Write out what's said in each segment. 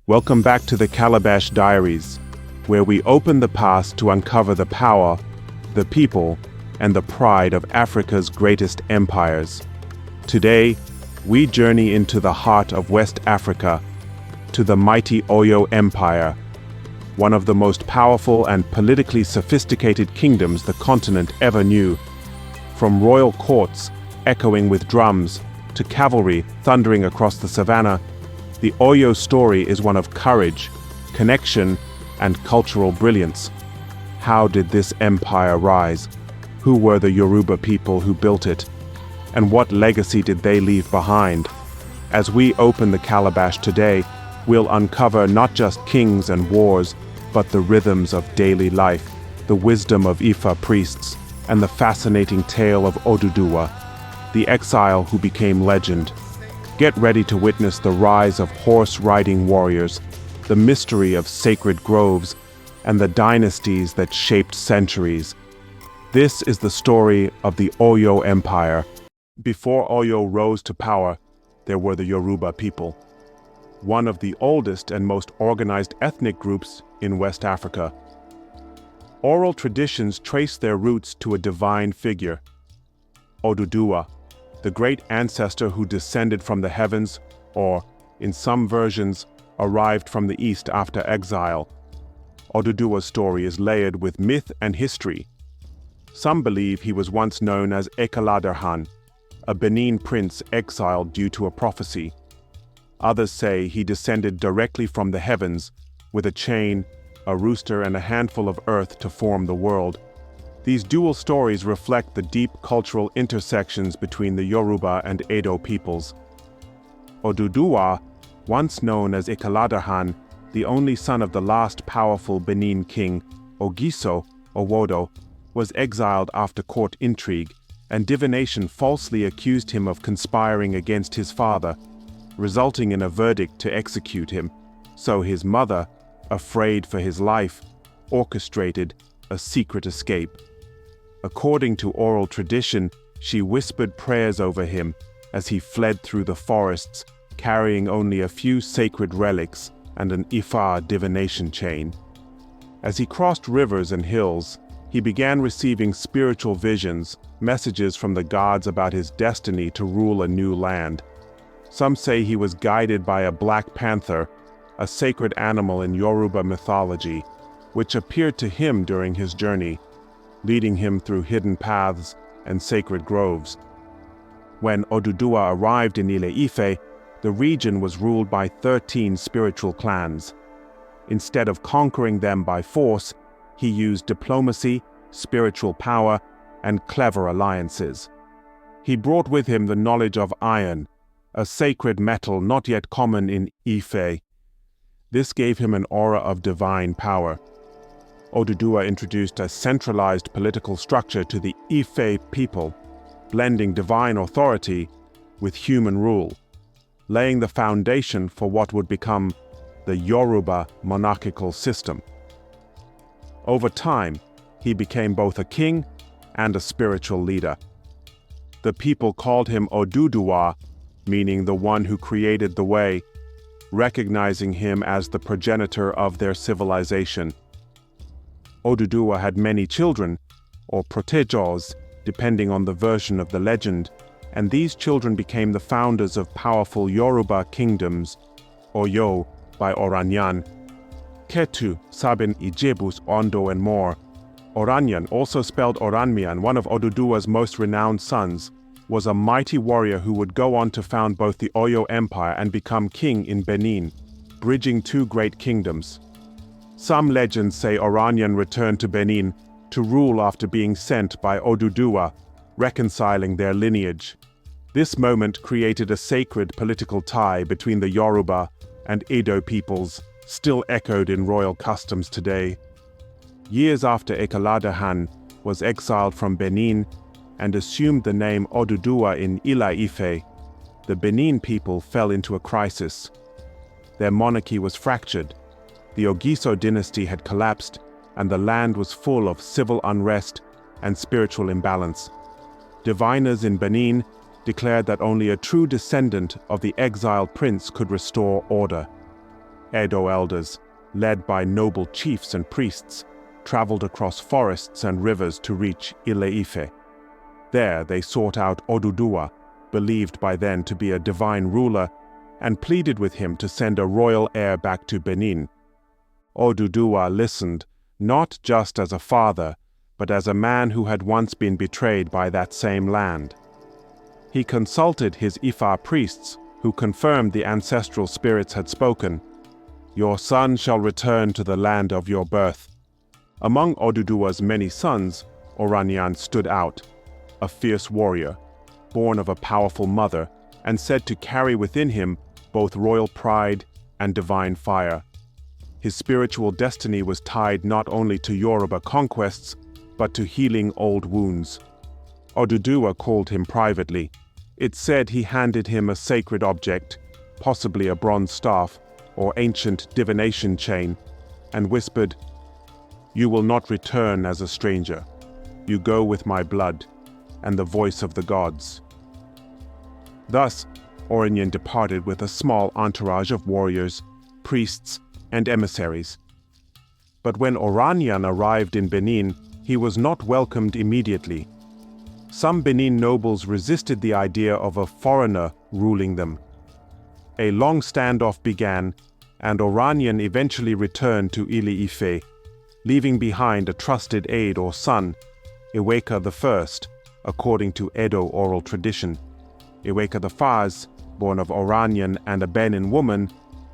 Welcome back to the Calabash Diaries, where we open the past to uncover the power, the people, and the pride of Africa's greatest empires. Today, we journey into the heart of West Africa, to the mighty Oyo Empire, one of the most powerful and politically sophisticated kingdoms the continent ever knew. From royal courts echoing with drums to cavalry thundering across the savannah, the Oyo story is one of courage, connection, and cultural brilliance. How did this empire rise? Who were the Yoruba people who built it? And what legacy did they leave behind? As we open the Calabash today, we'll uncover not just kings and wars, but the rhythms of daily life, the wisdom of Ifa priests, and the fascinating tale of Oduduwa, the exile who became legend. Get ready to witness the rise of horse-riding warriors, the mystery of sacred groves, and the dynasties that shaped centuries. This is the story of the Oyo Empire. Before Oyo rose to power, there were the Yoruba people, one of the oldest and most organized ethnic groups in West Africa. Oral traditions trace their roots to a divine figure, Oduduwa, the great ancestor who descended from the heavens, or, in some versions, arrived from the east after exile. Oduduwa's story is layered with myth and history. Some believe he was once known as Ekaladarhan, a Benin prince exiled due to a prophecy. Others say he descended directly from the heavens, with a chain, a rooster, and a handful of earth to form the world. These dual stories reflect the deep cultural intersections between the Yoruba and Edo peoples. Oduduwa, once known as Ekaladarhan, the only son of the last powerful Benin king, Ogiso Owodo, was exiled after court intrigue, and divination falsely accused him of conspiring against his father, resulting in a verdict to execute him. So his mother, afraid for his life, orchestrated a secret escape. According to oral tradition, she whispered prayers over him as he fled through the forests, carrying only a few sacred relics and an Ifa divination chain. As he crossed rivers and hills, he began receiving spiritual visions, messages from the gods about his destiny to rule a new land. Some say he was guided by a black panther, a sacred animal in Yoruba mythology, which appeared to him during his journey, leading him through hidden paths and sacred groves. When Oduduwa arrived in Ile-Ife, the region was ruled by 13 spiritual clans. Instead of conquering them by force, he used diplomacy, spiritual power, and clever alliances. He brought with him the knowledge of iron, a sacred metal not yet common in Ife. This gave him an aura of divine power. Oduduwa introduced a centralized political structure to the Ife people, blending divine authority with human rule, laying the foundation for what would become the Yoruba monarchical system. Over time, he became both a king and a spiritual leader. The people called him Oduduwa, meaning the one who created the way, recognizing him as the progenitor of their civilization. Oduduwa had many children, or protegos, depending on the version of the legend, and these children became the founders of powerful Yoruba kingdoms, Oyo by Oranyan, Ketu, Sabin, Ijebus, Ondo, and more. Oranyan, also spelled Oranmian, one of Oduduwa's most renowned sons, was a mighty warrior who would go on to found both the Oyo Empire and become king in Benin, bridging two great kingdoms. Some legends say Oranyan returned to Benin to rule after being sent by Oduduwa, reconciling their lineage. This moment created a sacred political tie between the Yoruba and Edo peoples, still echoed in royal customs today. Years after Ekaladarhan was exiled from Benin and assumed the name Oduduwa in Ile-Ife, the Benin people fell into a crisis. Their monarchy was fractured. The Ogiso dynasty had collapsed, and the land was full of civil unrest and spiritual imbalance. Diviners in Benin declared that only a true descendant of the exiled prince could restore order. Edo elders, led by noble chiefs and priests, traveled across forests and rivers to reach Ile-Ife. There they sought out Oduduwa, believed by then to be a divine ruler, and pleaded with him to send a royal heir back to Benin. Oduduwa listened, not just as a father, but as a man who had once been betrayed by that same land. He consulted his Ifa priests, who confirmed the ancestral spirits had spoken. "Your son shall return to the land of your birth." Among Oduduwa's many sons, Oranyan stood out, a fierce warrior, born of a powerful mother, and said to carry within him both royal pride and divine fire. His spiritual destiny was tied not only to Yoruba conquests, but to healing old wounds. Oduduwa called him privately. It said he handed him a sacred object, possibly a bronze staff or ancient divination chain, and whispered, "You will not return as a stranger. You go with my blood and the voice of the gods." Thus, Oranyan departed with a small entourage of warriors, priests, and emissaries. But when Oranyan arrived in Benin, he was not welcomed immediately. Some Benin nobles resisted the idea of a foreigner ruling them. A long standoff began, and Oranyan eventually returned to Ile-Ife, leaving behind a trusted aide or son, Iweka I, according to Edo oral tradition. Iweka I, born of Oranyan and a Benin woman,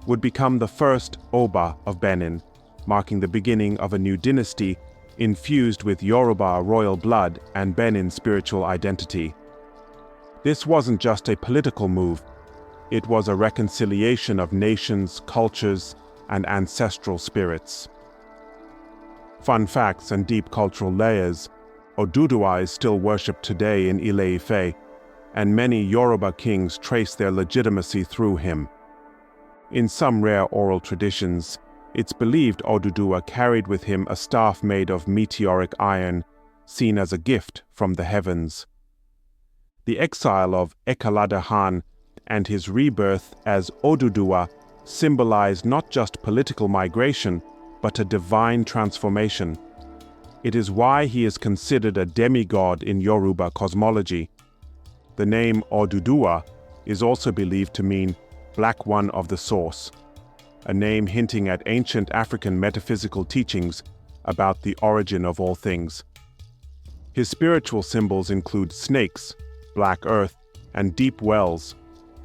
would become the first Oba of Benin, marking the beginning of a new dynasty infused with Yoruba royal blood and Benin spiritual identity. This wasn't just a political move, it was a reconciliation of nations, cultures, and ancestral spirits. Fun facts and deep cultural layers: Oduduwa is still worshipped today in Ile-Ife, and many Yoruba kings trace their legitimacy through him. In some rare oral traditions, it's believed Oduduwa carried with him a staff made of meteoric iron, seen as a gift from the heavens. The exile of Ekaladahan and his rebirth as Oduduwa symbolize not just political migration, but a divine transformation. It is why he is considered a demigod in Yoruba cosmology. The name Oduduwa is also believed to mean Black One of the Source, a name hinting at ancient African metaphysical teachings about the origin of all things. His spiritual symbols include snakes, black earth, and deep wells,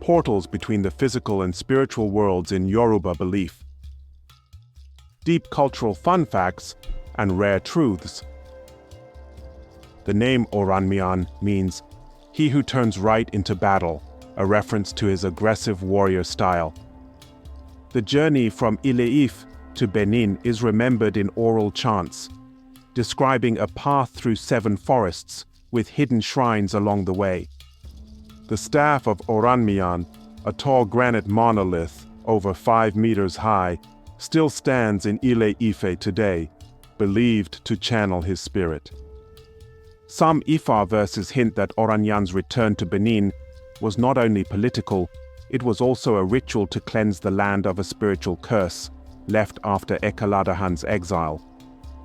portals between the physical and spiritual worlds in Yoruba belief. Deep cultural fun facts and rare truths. The name Oranyan means "he who turns right into battle," a reference to his aggressive warrior style. The journey from Ile-Ife to Benin is remembered in oral chants, describing a path through 7 forests with hidden shrines along the way. The staff of Oranyan, a tall granite monolith over 5 meters high, still stands in Ile-Ife today, believed to channel his spirit. Some Ifa verses hint that Oranyan's return to Benin was not only political, it was also a ritual to cleanse the land of a spiritual curse left after Ekaladahan's exile.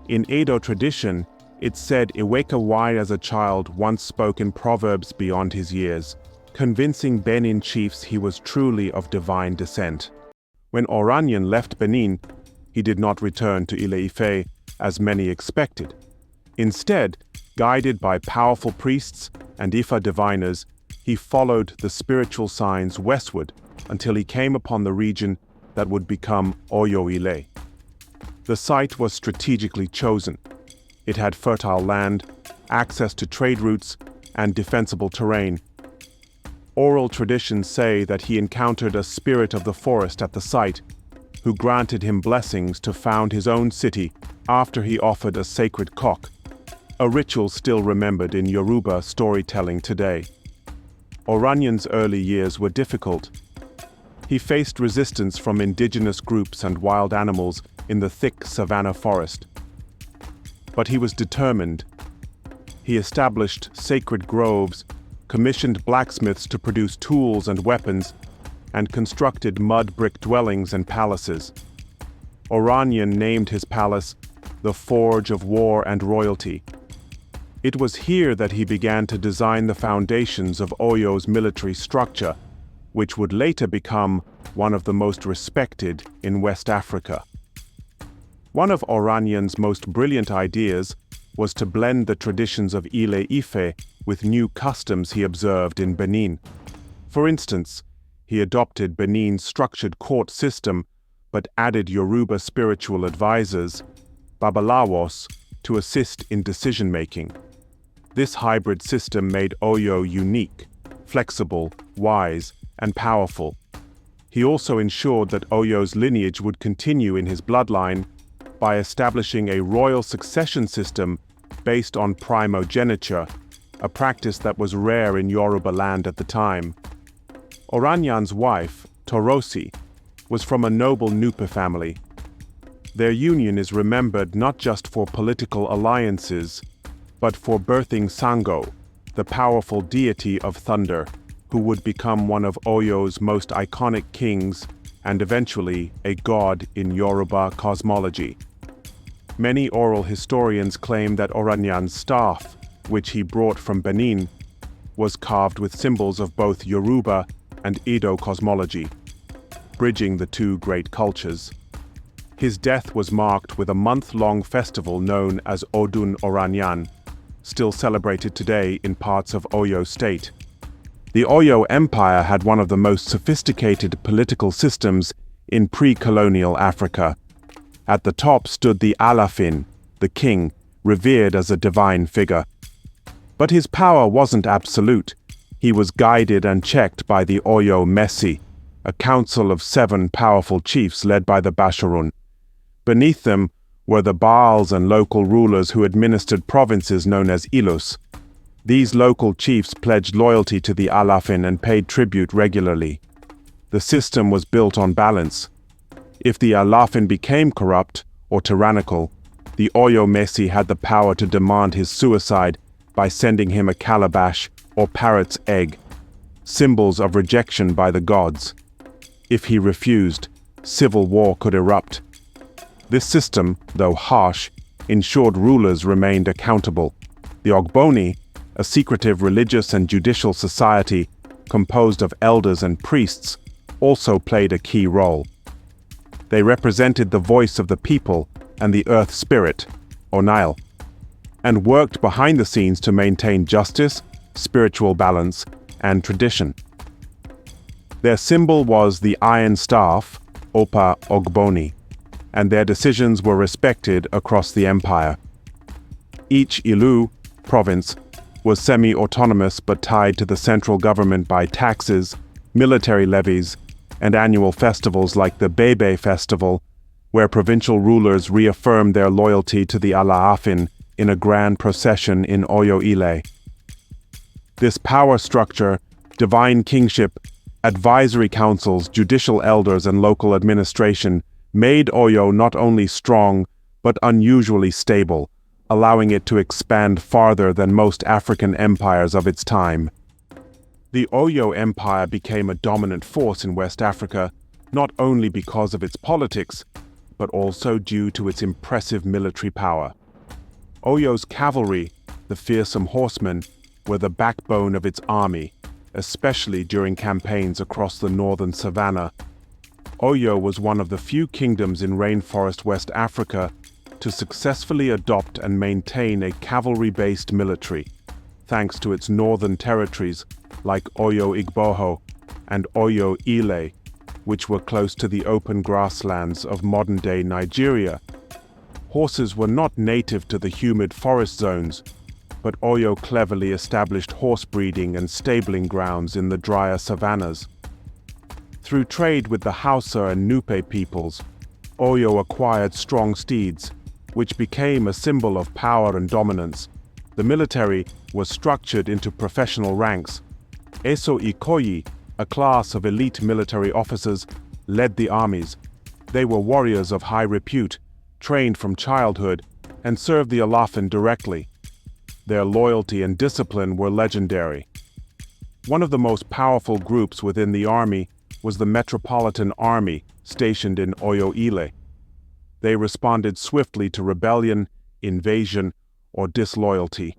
In Edo tradition, it's said Iweka I as a child once spoke in proverbs beyond his years, convincing Benin chiefs he was truly of divine descent. When Oranyan left Benin, he did not return to Ile-Ife as many expected. Instead, guided by powerful priests and Ifa diviners, he followed the spiritual signs westward until he came upon the region that would become Oyo Ile. The site was strategically chosen. It had fertile land, access to trade routes, and defensible terrain. Oral traditions say that he encountered a spirit of the forest at the site, who granted him blessings to found his own city after he offered a sacred cock, a ritual still remembered in Yoruba storytelling today. Oranyan's early years were difficult. He faced resistance from indigenous groups and wild animals in the thick savanna forest. But he was determined. He established sacred groves, commissioned blacksmiths to produce tools and weapons, and constructed mud brick dwellings and palaces. Oranyan named his palace the Forge of War and Royalty. It was here that he began to design the foundations of Oyo's military structure, which would later become one of the most respected in West Africa. One of Oranyan's most brilliant ideas was to blend the traditions of Ile-Ife with new customs he observed in Benin. For instance, he adopted Benin's structured court system but added Yoruba spiritual advisors, Babalawos, to assist in decision-making. This hybrid system made Oyo unique, flexible, wise, and powerful. He also ensured that Oyo's lineage would continue in his bloodline by establishing a royal succession system based on primogeniture, a practice that was rare in Yoruba land at the time. Oranyan's wife, Torosi, was from a noble Nupe family. Their union is remembered not just for political alliances, but for birthing Sango, the powerful deity of thunder, who would become one of Oyo's most iconic kings and eventually a god in Yoruba cosmology. Many oral historians claim that Oranyan's staff, which he brought from Benin, was carved with symbols of both Yoruba and Edo cosmology, bridging the two great cultures. His death was marked with a month-long festival known as Odun Oranyan, still celebrated today in parts of Oyo State. The Oyo Empire had one of the most sophisticated political systems in pre-colonial Africa. At the top stood the Alaafin, the king, revered as a divine figure. But his power wasn't absolute. He was guided and checked by the Oyo Messi, a council of 7 powerful chiefs led by the Basharun. Beneath them were the Baals and local rulers who administered provinces known as Ilus. These local chiefs pledged loyalty to the Alaafin and paid tribute regularly. The system was built on balance. If the Alaafin became corrupt or tyrannical, the Oyo Messi had the power to demand his suicide by sending him a calabash or parrot's egg, symbols of rejection by the gods. If he refused, civil war could erupt. This system, though harsh, ensured rulers remained accountable. The Ogboni, a secretive religious and judicial society composed of elders and priests, also played a key role. They represented the voice of the people and the earth spirit, or Nile, and worked behind the scenes to maintain justice, spiritual balance, and tradition. Their symbol was the iron staff, Opa Ogboni, and their decisions were respected across the empire. Each Ilu, province, was semi-autonomous but tied to the central government by taxes, military levies, and annual festivals like the Bebe Festival, where provincial rulers reaffirmed their loyalty to the Alaafin in a grand procession in Oyo Ile. This power structure, divine kingship, advisory councils, judicial elders, and local administration made Oyo not only strong, but unusually stable, allowing it to expand farther than most African empires of its time. The Oyo Empire became a dominant force in West Africa, not only because of its politics, but also due to its impressive military power. Oyo's cavalry, the fearsome horsemen, were the backbone of its army, especially during campaigns across the northern savannah. Oyo was one of the few kingdoms in rainforest West Africa to successfully adopt and maintain a cavalry-based military, thanks to its northern territories like Oyo Igboho and Oyo Ile, which were close to the open grasslands of modern-day Nigeria. Horses were not native to the humid forest zones, but Oyo cleverly established horse breeding and stabling grounds in the drier savannas. Through trade with the Hausa and Nupe peoples, Oyo acquired strong steeds, which became a symbol of power and dominance. The military was structured into professional ranks. Eso Ikoyi, a class of elite military officers, led the armies. They were warriors of high repute, trained from childhood, and served the Alaafin directly. Their loyalty and discipline were legendary. One of the most powerful groups within the army was the Metropolitan Army stationed in Oyo. They responded swiftly to rebellion, invasion, or disloyalty.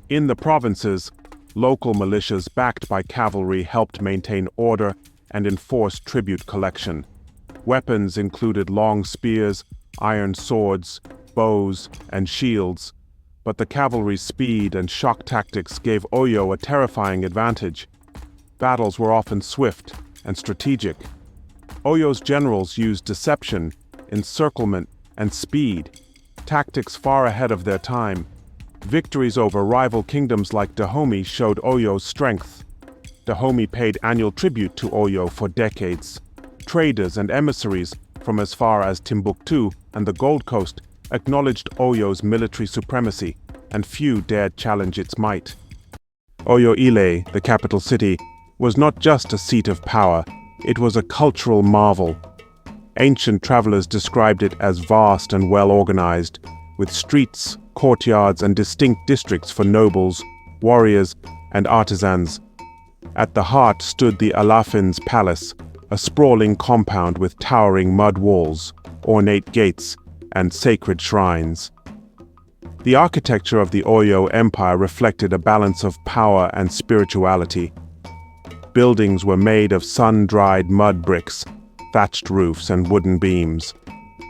In the provinces, local militias backed by cavalry helped maintain order and enforce tribute collection. Weapons included long spears, iron swords, bows, and shields, but the cavalry's speed and shock tactics gave Oyo a terrifying advantage. Battles were often swift and strategic. Oyo's generals used deception, encirclement, and speed, tactics far ahead of their time. Victories over rival kingdoms like Dahomey showed Oyo's strength. Dahomey paid annual tribute to Oyo for decades. Traders and emissaries from as far as Timbuktu and the Gold Coast acknowledged Oyo's military supremacy, and few dared challenge its might. Oyo, the capital city, was not just a seat of power, it was a cultural marvel. Ancient travelers described it as vast and well-organized, with streets, courtyards, and distinct districts for nobles, warriors, and artisans. At the heart stood the Alaafin's palace, a sprawling compound with towering mud walls, ornate gates, and sacred shrines. The architecture of the Oyo Empire reflected a balance of power and spirituality. Buildings were made of sun-dried mud bricks, thatched roofs, and wooden beams.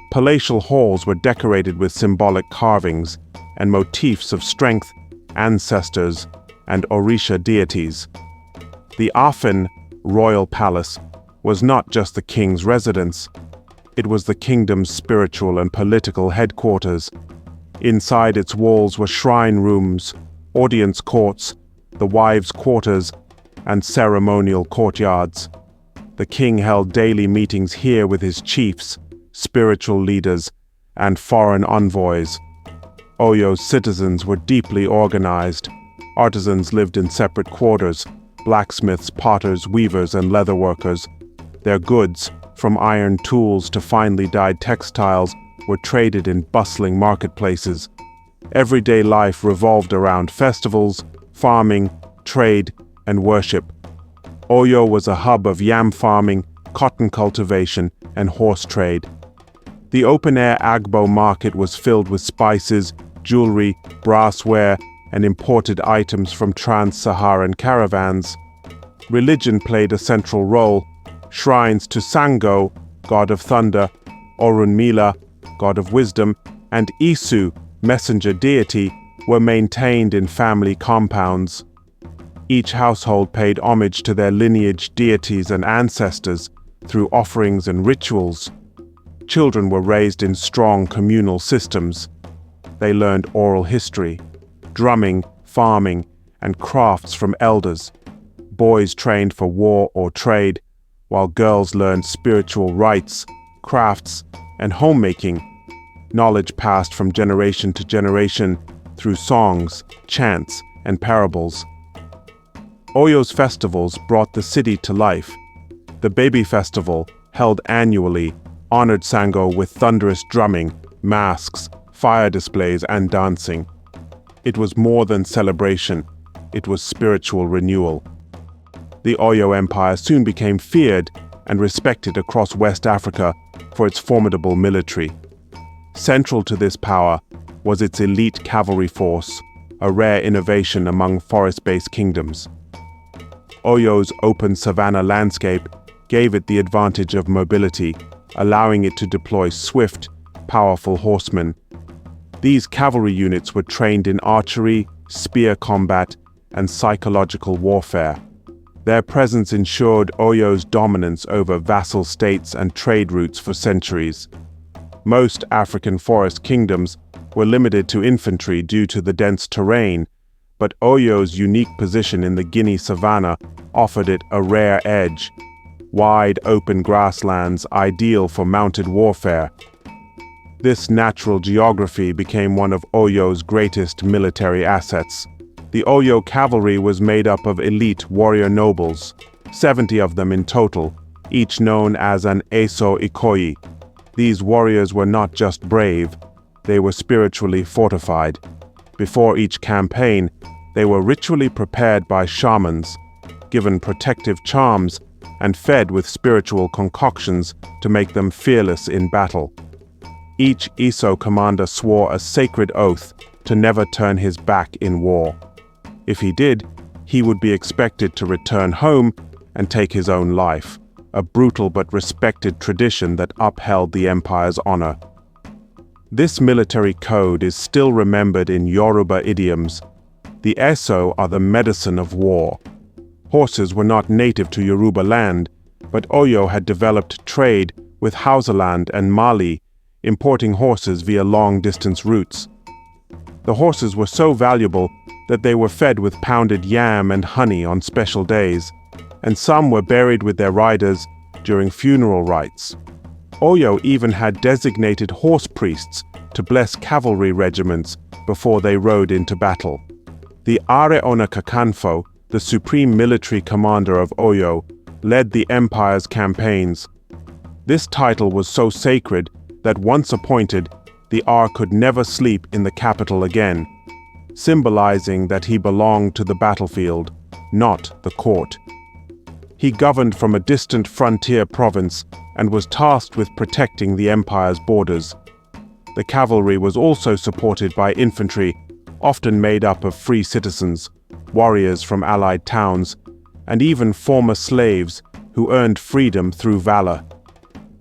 Palatial halls were decorated with symbolic carvings and motifs of strength, ancestors, and Orisha deities. The Alaafin royal palace was not just the king's residence, it was the kingdom's spiritual and political headquarters. Inside its walls were shrine rooms, audience courts, the wives' quarters, and ceremonial courtyards. The king held daily meetings here with his chiefs, spiritual leaders, and foreign envoys. Oyo's citizens were deeply organized. Artisans lived in separate quarters, blacksmiths, potters, weavers, and leatherworkers. Their goods, from iron tools to finely dyed textiles, were traded in bustling marketplaces. Everyday life revolved around festivals, farming, trade, and worship. Oyo was a hub of yam farming, cotton cultivation, and horse trade. The open-air Agbo market was filled with spices, jewelry, brassware, and imported items from trans-Saharan caravans. Religion played a central role. Shrines to Sango, god of thunder, Orunmila, god of wisdom, and Isu, messenger deity, were maintained in family compounds. Each household paid homage to their lineage, deities, and ancestors through offerings and rituals. Children were raised in strong communal systems. They learned oral history, drumming, farming, and crafts from elders. Boys trained for war or trade, while girls learned spiritual rites, crafts, and homemaking. Knowledge passed from generation to generation through songs, chants, and parables. Oyo's festivals brought the city to life. The Baby Festival, held annually, honored Sango with thunderous drumming, masks, fire displays, and dancing. It was more than celebration, it was spiritual renewal. The Oyo Empire soon became feared and respected across West Africa for its formidable military. Central to this power was its elite cavalry force, a rare innovation among forest-based kingdoms. Oyo's open savanna landscape gave it the advantage of mobility, allowing it to deploy swift, powerful horsemen. These cavalry units were trained in archery, spear combat, and psychological warfare. Their presence ensured Oyo's dominance over vassal states and trade routes for centuries. Most African forest kingdoms were limited to infantry due to the dense terrain, but Oyo's unique position in the Guinea savanna offered it a rare edge. Wide open grasslands ideal for mounted warfare. This natural geography became one of Oyo's greatest military assets. The Oyo cavalry was made up of elite warrior nobles, 70 of them in total, each known as an Eso Ikoyi. These warriors were not just brave, they were spiritually fortified. Before each campaign, they were ritually prepared by shamans, given protective charms, and fed with spiritual concoctions to make them fearless in battle. Each Eso commander swore a sacred oath to never turn his back in war. If he did, he would be expected to return home and take his own life, a brutal but respected tradition that upheld the empire's honor. This military code is still remembered in Yoruba idioms. The Eso are the medicine of war. Horses were not native to Yoruba land, but Oyo had developed trade with Hausaland and Mali, importing horses via long-distance routes. The horses were so valuable that they were fed with pounded yam and honey on special days, and some were buried with their riders during funeral rites. Oyo even had designated horse priests to bless cavalry regiments before they rode into battle. The Are Ona Kakanfo, the supreme military commander of Oyo, led the empire's campaigns. This title was so sacred that once appointed, the Ar could never sleep in the capital again, symbolizing that he belonged to the battlefield, not the court. He governed from a distant frontier province and was tasked with protecting the empire's borders. The cavalry was also supported by infantry, often made up of free citizens, warriors from allied towns, and even former slaves who earned freedom through valor.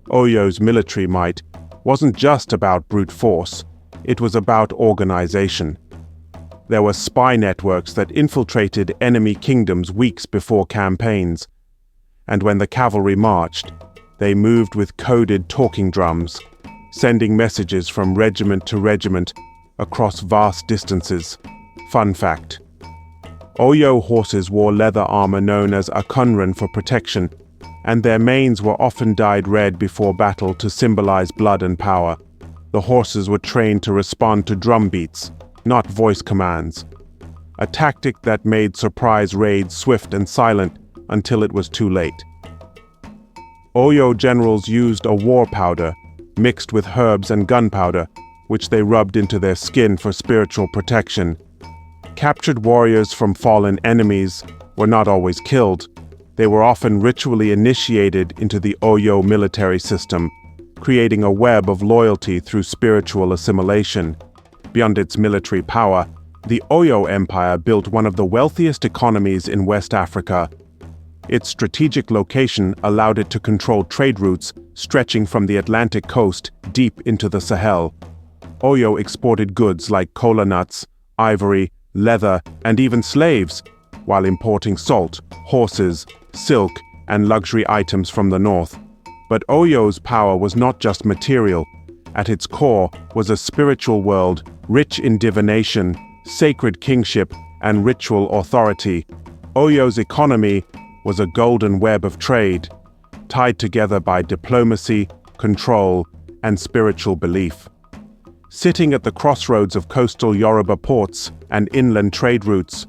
Oyo's military might wasn't just about brute force, it was about organization. There were spy networks that infiltrated enemy kingdoms weeks before campaigns, and when the cavalry marched, they moved with coded talking drums, sending messages from regiment to regiment across vast distances. Fun fact: Oyo horses wore leather armor known as akunran for protection, and their manes were often dyed red before battle to symbolize blood and power. The horses were trained to respond to drum beats, not voice commands, a tactic that made surprise raids swift and silent until it was too late. Oyo generals used a war powder mixed with herbs and gunpowder, which they rubbed into their skin for spiritual protection. Captured warriors from fallen enemies were not always killed. They were often ritually initiated into the Oyo military system, creating a web of loyalty through spiritual assimilation. Beyond its military power, the Oyo Empire built one of the wealthiest economies in West Africa. Its strategic location allowed it to control trade routes stretching from the Atlantic coast deep into the Sahel. Oyo exported goods like kola nuts, ivory, leather, and even slaves, while importing salt, horses, silk, and luxury items from the north. But Oyo's power was not just material. At its core was a spiritual world rich in divination, sacred kingship, and ritual authority. Oyo's economy was a golden web of trade, tied together by diplomacy, control, and spiritual belief. Sitting at the crossroads of coastal Yoruba ports and inland trade routes,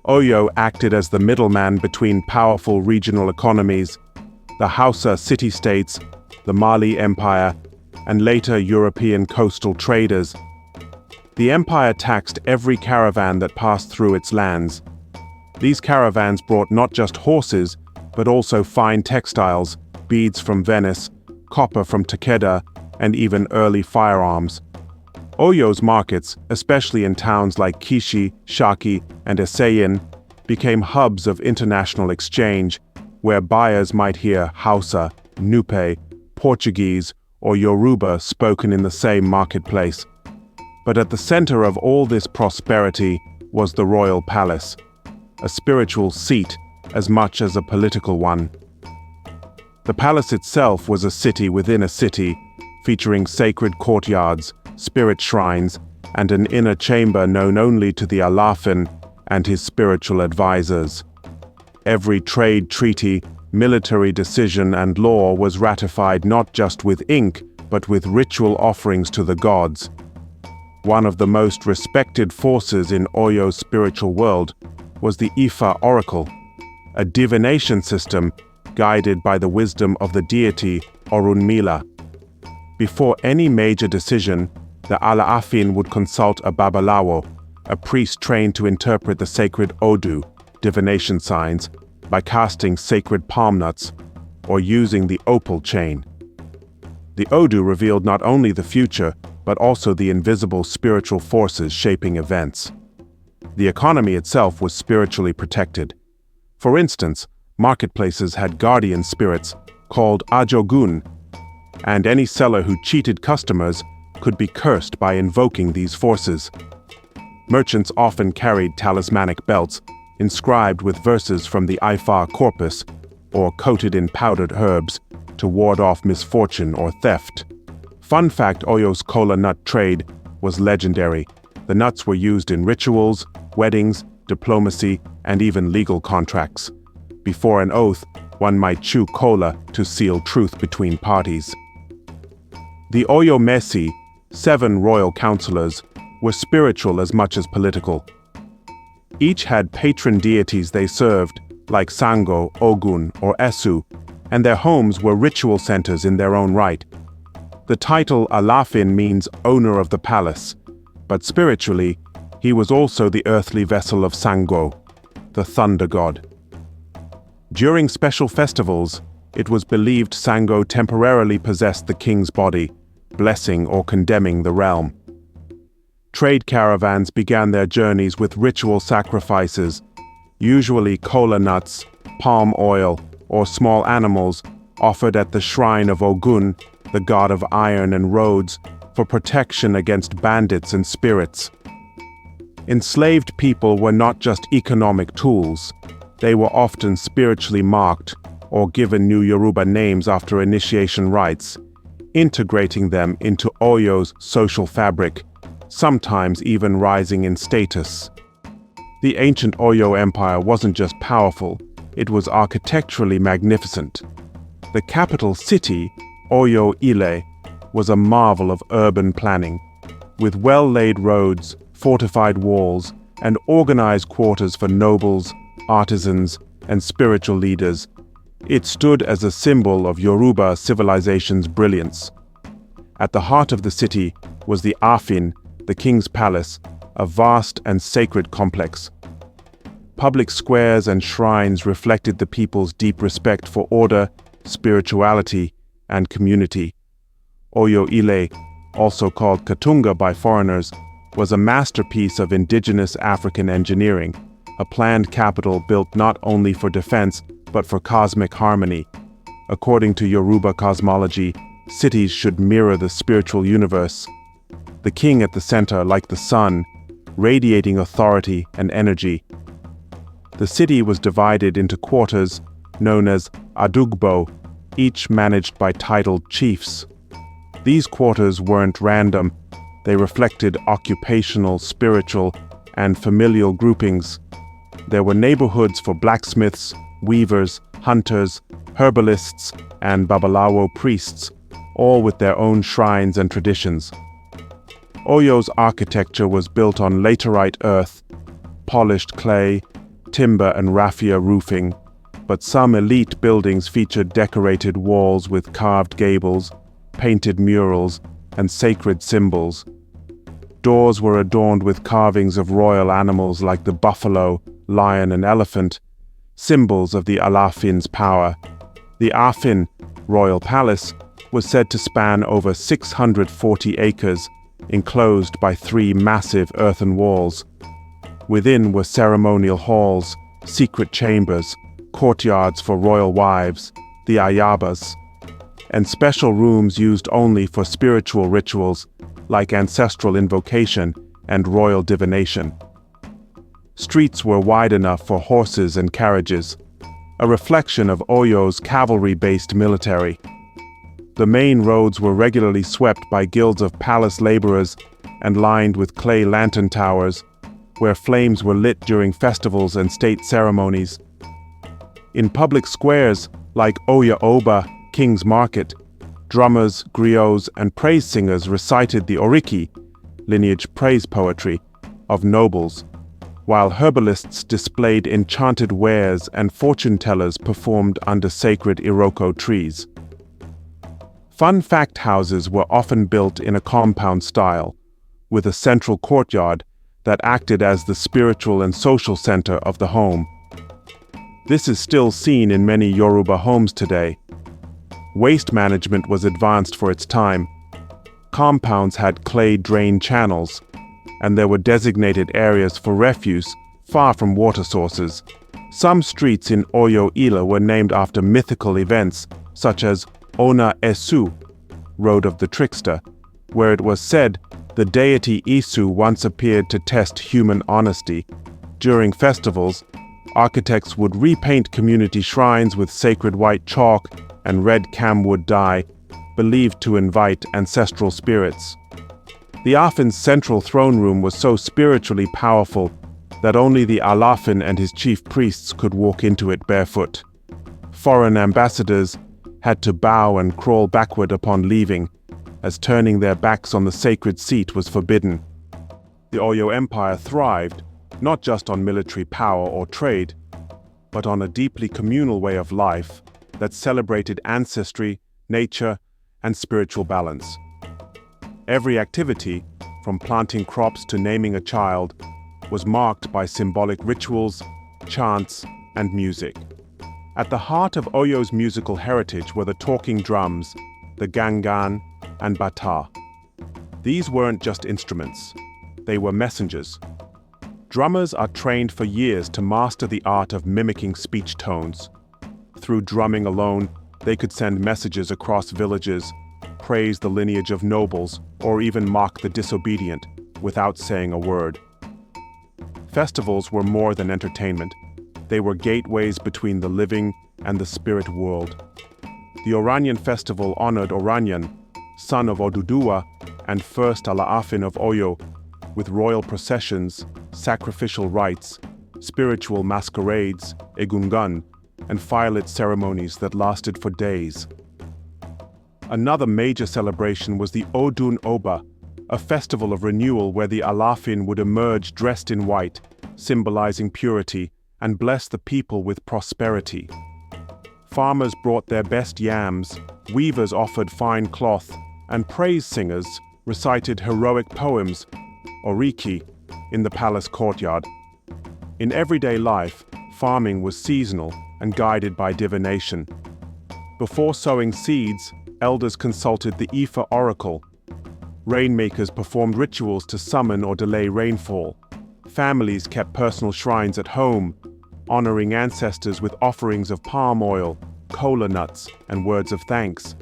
Oyo acted as the middleman between powerful regional economies, the Hausa city-states, the Mali Empire, and later European coastal traders. The empire taxed every caravan that passed through its lands. These caravans brought not just horses, but also fine textiles, beads from Venice, copper from Takeda, and even early firearms. Oyo's markets, especially in towns like Kishi, Shaki, and Esayin, became hubs of international exchange, where buyers might hear Hausa, Nupe, Portuguese, or Yoruba spoken in the same marketplace. But at the center of all this prosperity was the royal palace, a spiritual seat as much as a political one. The palace itself was a city within a city, featuring sacred courtyards, spirit shrines, and an inner chamber known only to the Alaafin and his spiritual advisors. Every trade treaty, military decision, and law was ratified not just with ink, but with ritual offerings to the gods. One of the most respected forces in Oyo's spiritual world was the Ifa oracle, a divination system guided by the wisdom of the deity Orunmila. Before any major decision, the Alaafin would consult a Babalawo, a priest trained to interpret the sacred Odu, divination signs, by casting sacred palm nuts or using the opal chain. The Odu revealed not only the future, but also the invisible spiritual forces shaping events. The economy itself was spiritually protected. For instance, marketplaces had guardian spirits called Ajogun, and any seller who cheated customers could be cursed by invoking these forces. Merchants often carried talismanic belts inscribed with verses from the Ifa corpus or coated in powdered herbs to ward off misfortune or theft. Fun fact: Oyo's kola nut trade was legendary. The nuts were used in rituals, weddings, diplomacy, and even legal contracts. Before an oath, one might chew kola to seal truth between parties. The Oyo Mesi, 7 royal counselors, were spiritual as much as political. Each had patron deities they served, like Sango, Ogun, or Esu, and their homes were ritual centers in their own right. The title Alaafin means owner of the palace, but spiritually, he was also the earthly vessel of Sango, the thunder god. During special festivals, it was believed Sango temporarily possessed the king's body, blessing or condemning the realm. Trade caravans began their journeys with ritual sacrifices, usually kola nuts, palm oil, or small animals offered at the shrine of Ogun, the god of iron and roads, for protection against bandits and spirits. Enslaved people were not just economic tools. They were often spiritually marked or given new Yoruba names after initiation rites, integrating them into Oyo's social fabric, sometimes even rising in status. The ancient Oyo Empire wasn't just powerful, it was architecturally magnificent. The capital city, Oyo Ile, was a marvel of urban planning, with well-laid roads, fortified walls, and organized quarters for nobles, artisans, and spiritual leaders. It stood as a symbol of Yoruba civilization's brilliance. At the heart of the city was the Alaafin, the king's palace, a vast and sacred complex. Public squares and shrines reflected the people's deep respect for order, spirituality, and community. Oyo Ile, also called Katunga by foreigners, was a masterpiece of indigenous African engineering, a planned capital built not only for defense but for cosmic harmony. According to Yoruba cosmology, cities should mirror the spiritual universe. The king at the center, like the sun, radiating authority and energy. The city was divided into quarters known as Adugbo, each managed by titled chiefs. These quarters weren't random. They reflected occupational, spiritual, and familial groupings. There were neighborhoods for blacksmiths, weavers, hunters, herbalists, and babalawo priests, all with their own shrines and traditions. Oyo's architecture was built on laterite earth, polished clay, timber and raffia roofing, but some elite buildings featured decorated walls with carved gables, painted murals, and sacred symbols. Doors were adorned with carvings of royal animals like the buffalo, lion, and elephant, symbols of the Alaafin's power. The Alaafin, royal palace, was said to span over 640 acres, enclosed by 3 massive earthen walls. Within were ceremonial halls, secret chambers, courtyards for royal wives, the ayabas, and special rooms used only for spiritual rituals like ancestral invocation and royal divination. Streets were wide enough for horses and carriages, a reflection of Oyo's cavalry-based military. The main roads were regularly swept by guilds of palace laborers and lined with clay lantern towers, where flames were lit during festivals and state ceremonies. In public squares like Oya Oba, King's Market, drummers, griots, and praise singers recited the oriki, lineage praise poetry, of nobles, while herbalists displayed enchanted wares and fortune-tellers performed under sacred iroko trees. Fun fact houses were often built in a compound style, with a central courtyard that acted as the spiritual and social center of the home. This is still seen in many Yoruba homes today, Waste management was advanced for its time. Compounds had clay drain channels, and there were designated areas for refuse far from water sources. Some streets in Oyo Ila were named after mythical events, such as Ona Esu, Road of the Trickster, where it was said the deity Isu once appeared to test human honesty. During festivals, architects would repaint community shrines with sacred white chalk and red camwood dye, believed to invite ancestral spirits. The Alaafin's central throne room was so spiritually powerful that only the Alaafin and his chief priests could walk into it barefoot. Foreign ambassadors had to bow and crawl backward upon leaving, as turning their backs on the sacred seat was forbidden. The Oyo Empire thrived not just on military power or trade, but on a deeply communal way of life that celebrated ancestry, nature, and spiritual balance. Every activity, from planting crops to naming a child, was marked by symbolic rituals, chants, and music. At the heart of Oyo's musical heritage were the talking drums, the gangan, and bata. These weren't just instruments, they were messengers. Drummers are trained for years to master the art of mimicking speech tones. Through drumming alone, they could send messages across villages, praise the lineage of nobles, or even mock the disobedient without saying a word. Festivals were more than entertainment. They were gateways between the living and the spirit world. The Oranyan festival honored Oranyan, son of Oduduwa and first Alaafin of Oyo, with royal processions, sacrificial rites, spiritual masquerades, egungun, and firelit ceremonies that lasted for days. Another major celebration was the Odun Oba, a festival of renewal where the Alaafin would emerge dressed in white, symbolizing purity, and bless the people with prosperity. Farmers brought their best yams, weavers offered fine cloth, and praise singers recited heroic poems, oriki, in the palace courtyard. In everyday life, farming was seasonal and guided by divination. Before sowing seeds, elders consulted the Ifa oracle. Rainmakers performed rituals to summon or delay rainfall. Families kept personal shrines at home, honoring ancestors with offerings of palm oil, kola nuts, and words of thanks.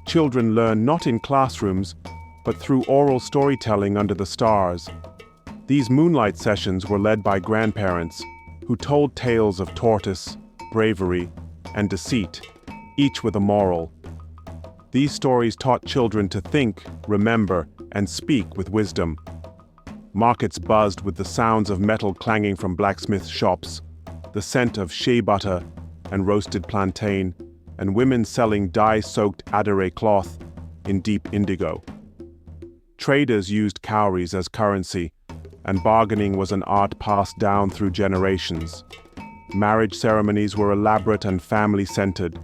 Children learned not in classrooms, but through oral storytelling under the stars. These moonlight sessions were led by grandparents, who told tales of tortoise, bravery, and deceit, each with a moral. These stories taught children to think, remember, and speak with wisdom. Markets buzzed with the sounds of metal clanging from blacksmith shops, the scent of shea butter and roasted plantain, and women selling dye-soaked adare cloth in deep indigo. Traders used cowries as currency, and bargaining was an art passed down through generations. Marriage ceremonies were elaborate and family-centered.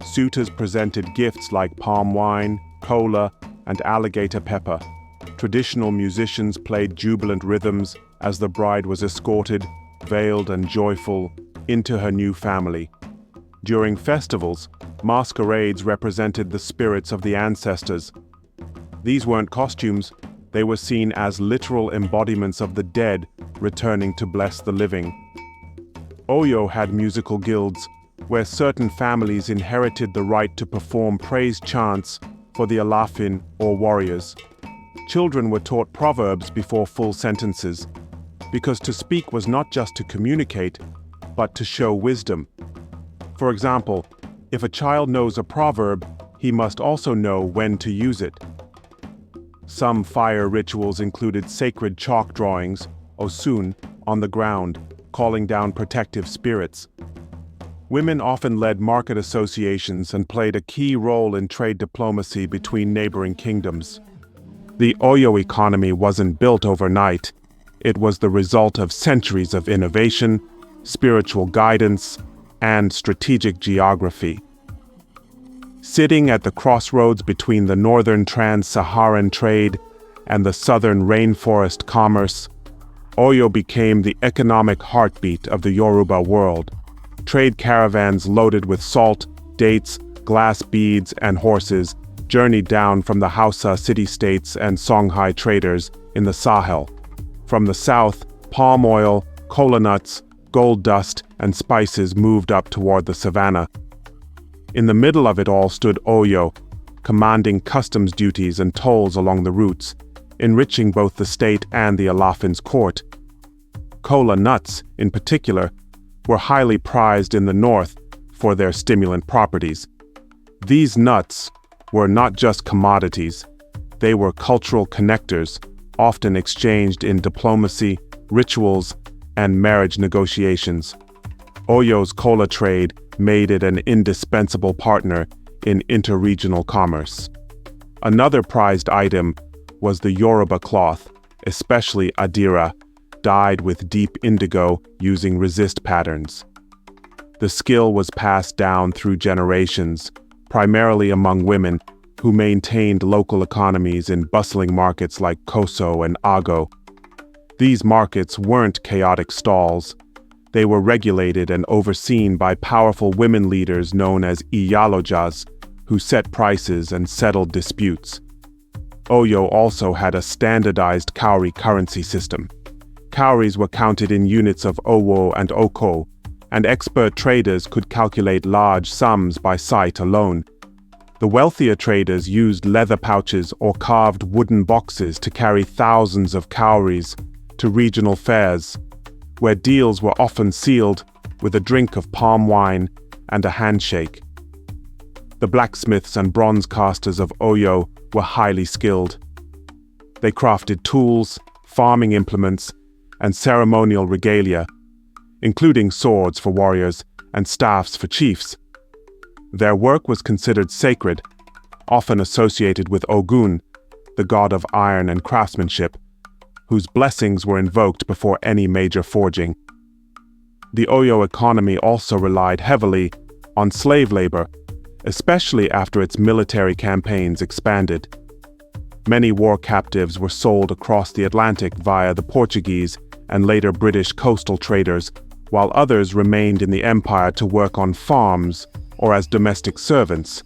Suitors presented gifts like palm wine, cola, and alligator pepper. Traditional musicians played jubilant rhythms as the bride was escorted, veiled and joyful, into her new family. During festivals, masquerades represented the spirits of the ancestors. These weren't costumes, they were seen as literal embodiments of the dead returning to bless the living. Oyo had musical guilds, where certain families inherited the right to perform praise chants for the Alaafin or warriors. Children were taught proverbs before full sentences, because to speak was not just to communicate, but to show wisdom. For example, if a child knows a proverb, he must also know when to use it. Some fire rituals included sacred chalk drawings, osun, on the ground, calling down protective spirits. Women often led market associations and played a key role in trade diplomacy between neighboring kingdoms. The Oyo economy wasn't built overnight. It was the result of centuries of innovation, spiritual guidance, and strategic geography. Sitting at the crossroads between the northern trans-Saharan trade and the southern rainforest commerce, Oyo became the economic heartbeat of the Yoruba world. Trade caravans loaded with salt, dates, glass beads, and horses journeyed down from the Hausa city-states and Songhai traders in the Sahel. From the south, palm oil, kola nuts, gold dust, and spices moved up toward the savannah. In the middle of it all stood Oyo, commanding customs duties and tolls along the routes, enriching both the state and the Alaafin's court. Kola nuts, in particular, were highly prized in the north for their stimulant properties. These nuts were not just commodities, they were cultural connectors, often exchanged in diplomacy, rituals, and marriage negotiations. Oyo's kola trade made it an indispensable partner in interregional commerce. Another prized item was the Yoruba cloth, especially adira, dyed with deep indigo using resist patterns. The skill was passed down through generations, primarily among women who maintained local economies in bustling markets like Koso and Ago. These markets weren't chaotic stalls. They were regulated and overseen by powerful women leaders known as iyalojas, who set prices and settled disputes. Oyo also had a standardized cowrie currency system. Cowries were counted in units of owo and oko, and expert traders could calculate large sums by sight alone. The wealthier traders used leather pouches or carved wooden boxes to carry thousands of cowries to regional fairs, where deals were often sealed with a drink of palm wine and a handshake. The blacksmiths and bronze casters of Oyo were highly skilled. They crafted tools, farming implements, and ceremonial regalia, including swords for warriors and staffs for chiefs. Their work was considered sacred, often associated with Ogun, the god of iron and craftsmanship, whose blessings were invoked before any major forging. The Oyo economy also relied heavily on slave labor, especially after its military campaigns expanded. Many war captives were sold across the Atlantic via the Portuguese and later British coastal traders, while others remained in the empire to work on farms or as domestic servants.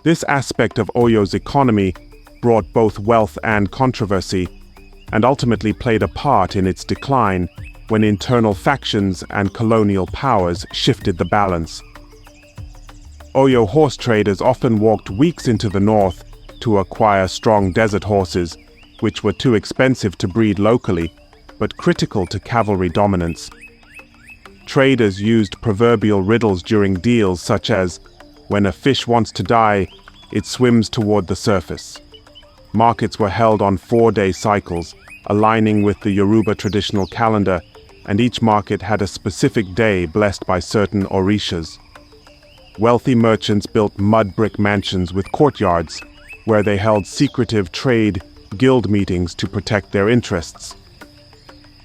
This aspect of Oyo's economy brought both wealth and controversy, and ultimately played a part in its decline when internal factions and colonial powers shifted the balance. Oyo horse traders often walked weeks into the north to acquire strong desert horses, which were too expensive to breed locally, but critical to cavalry dominance. Traders used proverbial riddles during deals such as, "When a fish wants to die, it swims toward the surface." Markets were held on 4-day cycles, aligning with the Yoruba traditional calendar, and each market had a specific day blessed by certain orishas. Wealthy merchants built mud brick mansions with courtyards, where they held secretive trade guild meetings to protect their interests.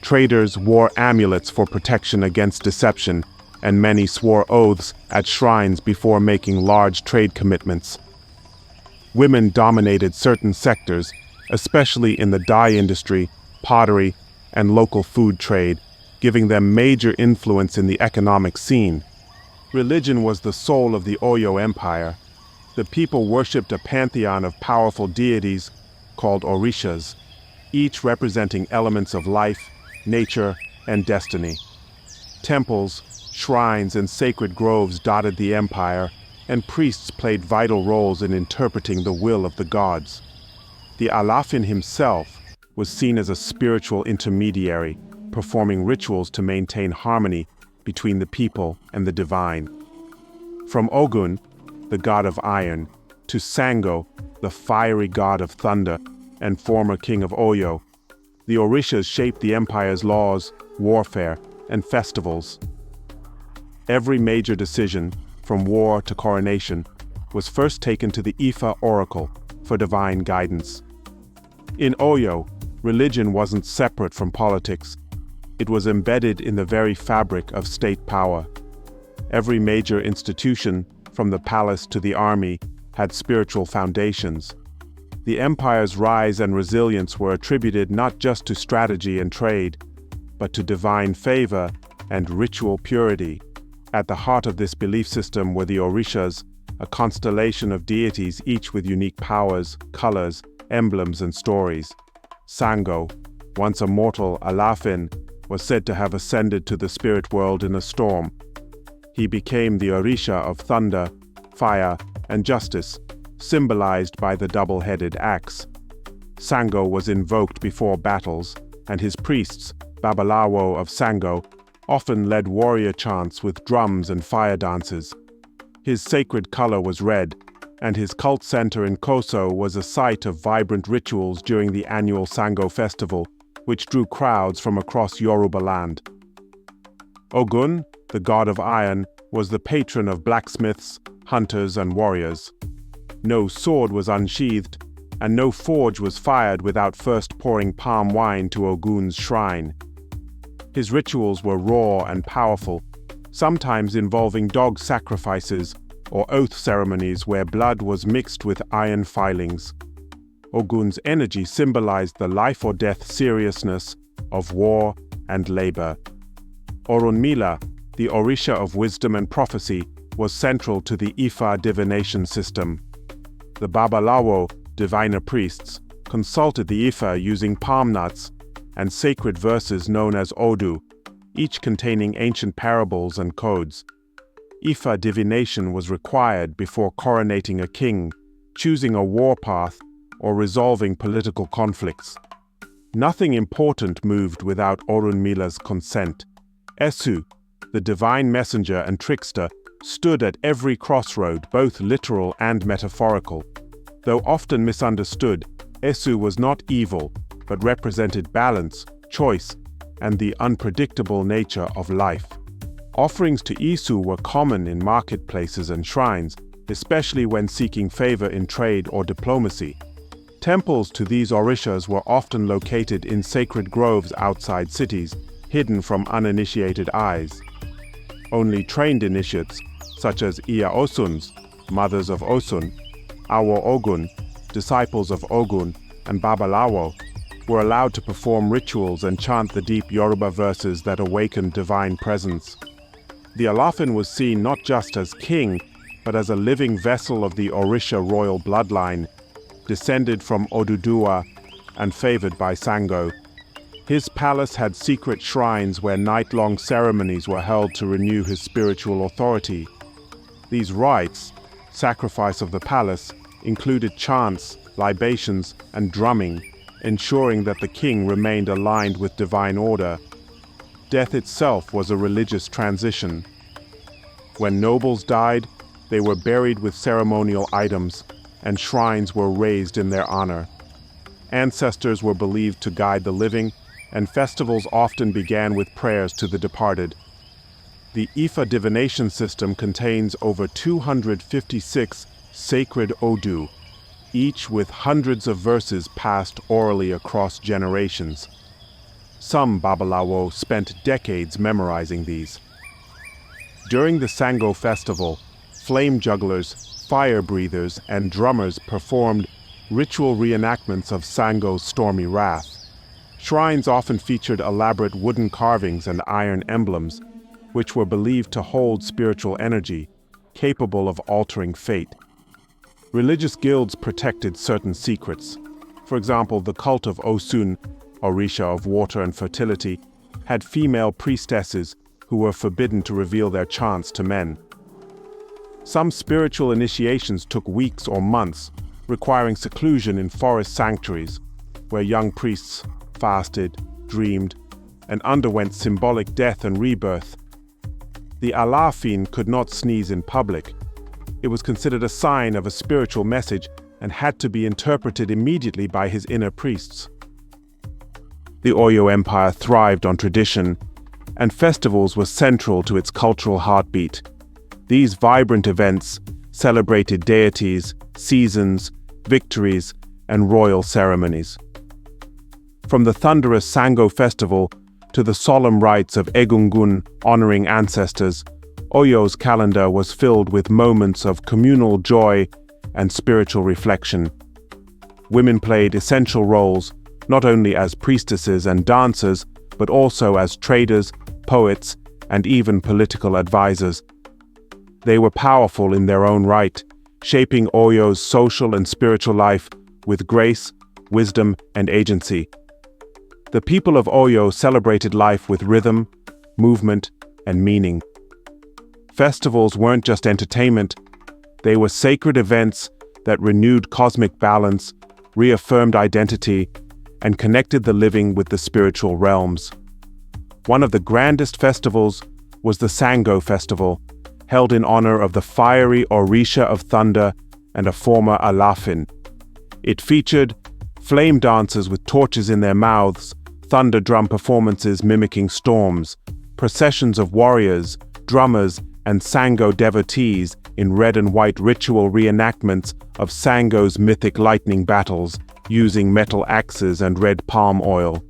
Traders wore amulets for protection against deception, and many swore oaths at shrines before making large trade commitments. Women dominated certain sectors, especially in the dye industry, pottery, and local food trade, giving them major influence in the economic scene. Religion was the soul of the Oyo Empire. The people worshipped a pantheon of powerful deities called orishas, each representing elements of life, nature, and destiny. Temples, shrines, and sacred groves dotted the empire, and priests played vital roles in interpreting the will of the gods. The Alaafin himself was seen as a spiritual intermediary, performing rituals to maintain harmony between the people and the divine. From Ogun, the god of iron, to Sango, the fiery god of thunder and former king of Oyo, the orishas shaped the empire's laws, warfare, and festivals. Every major decision, from war to coronation, was first taken to the Ifa oracle for divine guidance. In Oyo, religion wasn't separate from politics. It was embedded in the very fabric of state power. Every major institution, from the palace to the army, had spiritual foundations. The empire's rise and resilience were attributed not just to strategy and trade, but to divine favor and ritual purity. At the heart of this belief system were the orishas, a constellation of deities, each with unique powers, colors, emblems, and stories. Sango, once a mortal Alaafin, was said to have ascended to the spirit world in a storm. He became the Orisha of thunder, fire, and justice, symbolized by the double-headed axe. Sango was invoked before battles, and his priests, Babalawo of Sango, often led warrior chants with drums and fire dances. His sacred color was red, and his cult center in Koso was a site of vibrant rituals during the annual Sango festival, which drew crowds from across Yoruba land. Ogun, the god of iron, was the patron of blacksmiths, hunters, and warriors. No sword was unsheathed, and no forge was fired without first pouring palm wine to Ogun's shrine. His rituals were raw and powerful, sometimes involving dog sacrifices or oath ceremonies where blood was mixed with iron filings. Ogun's energy symbolized the life-or-death seriousness of war and labor. Orunmila, the Orisha of wisdom and prophecy, was central to the Ifa divination system. The Babalawo, diviner priests, consulted the Ifa using palm nuts and sacred verses known as Odu, each containing ancient parables and codes. Ifa divination was required before coronating a king, choosing a war path, or resolving political conflicts. Nothing important moved without Orunmila's consent. Esu, the divine messenger and trickster, stood at every crossroad, both literal and metaphorical. Though often misunderstood, Esu was not evil, but represented balance, choice, and the unpredictable nature of life. Offerings to Isu were common in marketplaces and shrines, especially when seeking favor in trade or diplomacy. Temples to these Orishas were often located in sacred groves outside cities, hidden from uninitiated eyes. Only trained initiates, such as Iya Osuns, mothers of Osun, Awo Ogun, disciples of Ogun, and Babalawo, were allowed to perform rituals and chant the deep Yoruba verses that awakened divine presence. The Alaafin was seen not just as king, but as a living vessel of the Orisha royal bloodline, descended from Oduduwa and favored by Sango. His palace had secret shrines where night-long ceremonies were held to renew his spiritual authority. These rites, sacrifice of the palace, included chants, libations, and drumming, ensuring that the king remained aligned with divine order. Death itself was a religious transition. When nobles died, they were buried with ceremonial items, and shrines were raised in their honor. Ancestors were believed to guide the living, and festivals often began with prayers to the departed. The Ifa divination system contains over 256 sacred Odu, each with hundreds of verses passed orally across generations. Some Babalawo spent decades memorizing these. During the Sango festival, flame jugglers, fire breathers, and drummers performed ritual reenactments of Sango's stormy wrath. Shrines often featured elaborate wooden carvings and iron emblems, which were believed to hold spiritual energy, capable of altering fate. Religious guilds protected certain secrets. For example, the cult of Osun, Orisha of water and fertility, had female priestesses who were forbidden to reveal their chants to men. Some spiritual initiations took weeks or months, requiring seclusion in forest sanctuaries, where young priests fasted, dreamed, and underwent symbolic death and rebirth. The Alaafin could not sneeze in public. It was considered a sign of a spiritual message and had to be interpreted immediately by his inner priests. The Oyo Empire thrived on tradition, and festivals were central to its cultural heartbeat. These vibrant events celebrated deities, seasons, victories, and royal ceremonies. From the thunderous Sango festival to the solemn rites of Egungun honoring ancestors, Oyo's calendar was filled with moments of communal joy and spiritual reflection. Women played essential roles, not only as priestesses and dancers, but also as traders, poets, and even political advisors. They were powerful in their own right, shaping Oyo's social and spiritual life with grace, wisdom, and agency. The people of Oyo celebrated life with rhythm, movement, and meaning. Festivals weren't just entertainment, they were sacred events that renewed cosmic balance, reaffirmed identity, and connected the living with the spiritual realms. One of the grandest festivals was the Sango Festival, held in honor of the fiery Orisha of thunder and a former Alaafin. It featured flame dancers with torches in their mouths, thunder drum performances mimicking storms, processions of warriors, drummers, and Sango devotees in red and white ritual reenactments of Sango's mythic lightning battles using metal axes and red palm oil.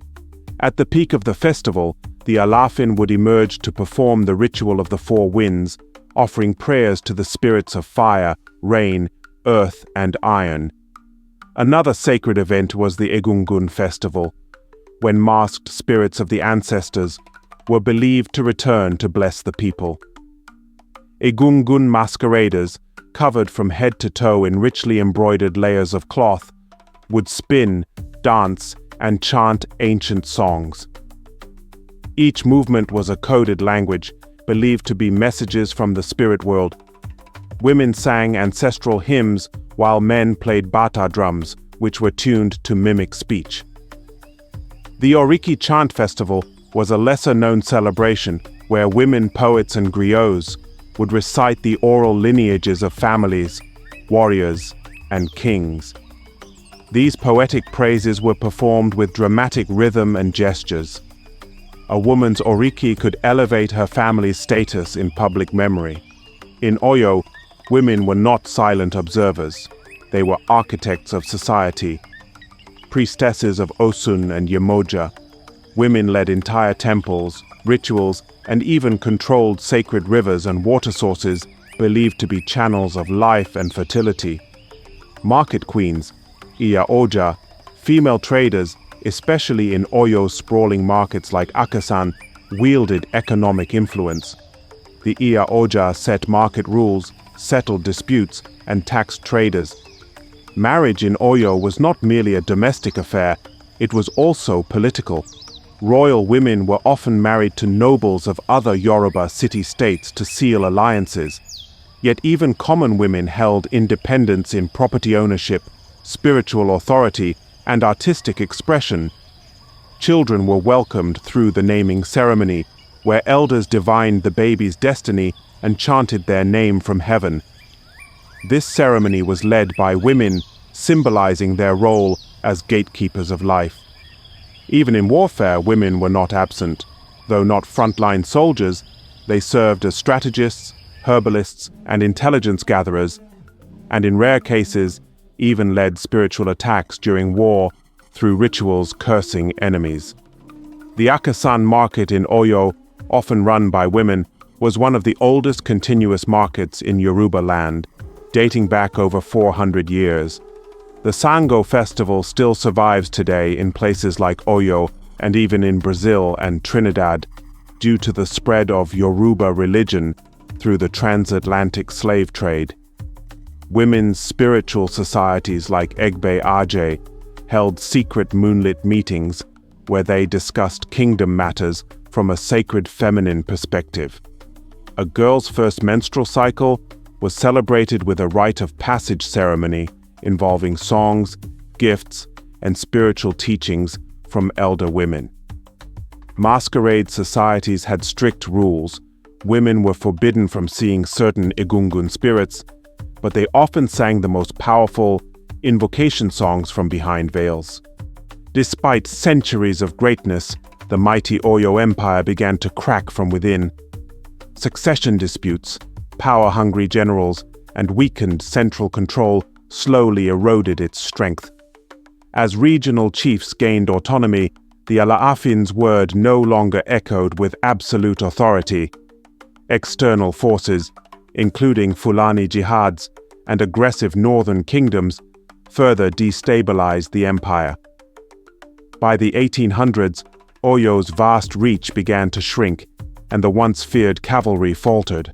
At the peak of the festival, the Alaafin would emerge to perform the ritual of the four winds, offering prayers to the spirits of fire, rain, earth, and iron. Another sacred event was the Egungun festival, when masked spirits of the ancestors were believed to return to bless the people. Egungun masqueraders, covered from head to toe in richly embroidered layers of cloth, would spin, dance, and chant ancient songs. Each movement was a coded language, believed to be messages from the spirit world. Women sang ancestral hymns while men played bata drums, which were tuned to mimic speech. The Oriki Chant Festival was a lesser-known celebration where women poets and griots would recite the oral lineages of families, warriors, and kings. These poetic praises were performed with dramatic rhythm and gestures. A woman's Oriki could elevate her family's status in public memory. In Oyo, women were not silent observers. They were architects of society. Priestesses of Osun and Yemoja, women led entire temples, rituals, and even controlled sacred rivers and water sources believed to be channels of life and fertility. Market queens, Iya Oja, female traders, especially in Oyo's sprawling markets like Akasan, wielded economic influence. The Iya Oja set market rules, settled disputes, and taxed traders. Marriage in Oyo was not merely a domestic affair, it was also political. Royal women were often married to nobles of other Yoruba city-states to seal alliances. Yet even common women held independence in property ownership, spiritual authority, and artistic expression. Children were welcomed through the naming ceremony, where elders divined the baby's destiny and chanted their name from heaven. This ceremony was led by women, symbolizing their role as gatekeepers of life. Even in warfare, women were not absent. Though not frontline soldiers, they served as strategists, herbalists, and intelligence gatherers, and in rare cases, even led spiritual attacks during war through rituals cursing enemies. The Akasan market in Oyo, often run by women, was one of the oldest continuous markets in Yoruba land, dating back over 400 years. The Sango festival still survives today in places like Oyo and even in Brazil and Trinidad due to the spread of Yoruba religion through the transatlantic slave trade. Women's spiritual societies like Egbe Aje held secret moonlit meetings where they discussed kingdom matters from a sacred feminine perspective. A girl's first menstrual cycle was celebrated with a rite of passage ceremony involving songs, gifts, and spiritual teachings from elder women. Masquerade societies had strict rules. Women were forbidden from seeing certain Egungun spirits, but they often sang the most powerful invocation songs from behind veils. Despite centuries of greatness, the mighty Oyo Empire began to crack from within. Succession disputes, power-hungry generals, and weakened central control slowly eroded its strength. As regional chiefs gained autonomy, the Alaafin's word no longer echoed with absolute authority. External forces, including Fulani jihads and aggressive northern kingdoms, further destabilized the empire. By the 1800s, Oyo's vast reach began to shrink, and the once feared cavalry faltered.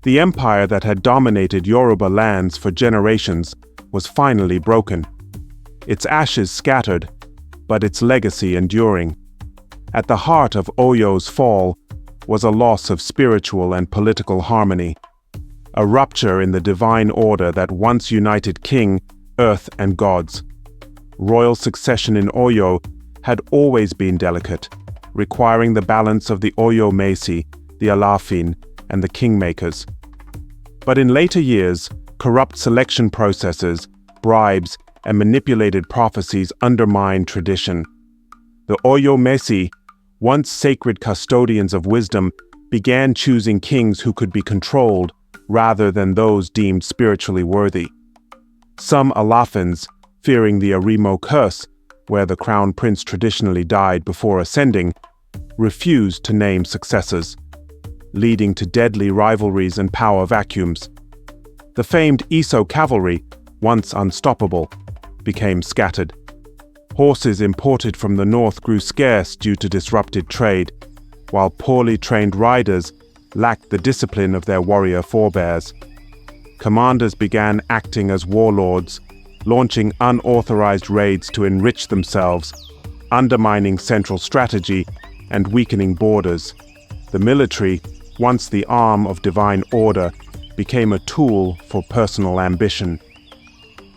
The empire that had dominated Yoruba lands for generations was finally broken. Its ashes scattered, but its legacy enduring. At the heart of Oyo's fall was a loss of spiritual and political harmony, a rupture in the divine order that once united king, earth, and gods. Royal succession in Oyo had always been delicate, requiring the balance of the Oyo Mesi, the Alaafin, and the kingmakers. But in later years, corrupt selection processes, bribes, and manipulated prophecies undermined tradition. The Oyo Mesi, once sacred custodians of wisdom, began choosing kings who could be controlled rather than those deemed spiritually worthy. Some Alaafins, fearing the Arimo curse, where the crown prince traditionally died before ascending, refused to name successors, leading to deadly rivalries and power vacuums. The famed Iso cavalry, once unstoppable, became scattered. Horses imported from the north grew scarce due to disrupted trade, while poorly trained riders lacked the discipline of their warrior forebears. Commanders began acting as warlords, launching unauthorized raids to enrich themselves, undermining central strategy and weakening borders. The military, once the arm of divine order, became a tool for personal ambition.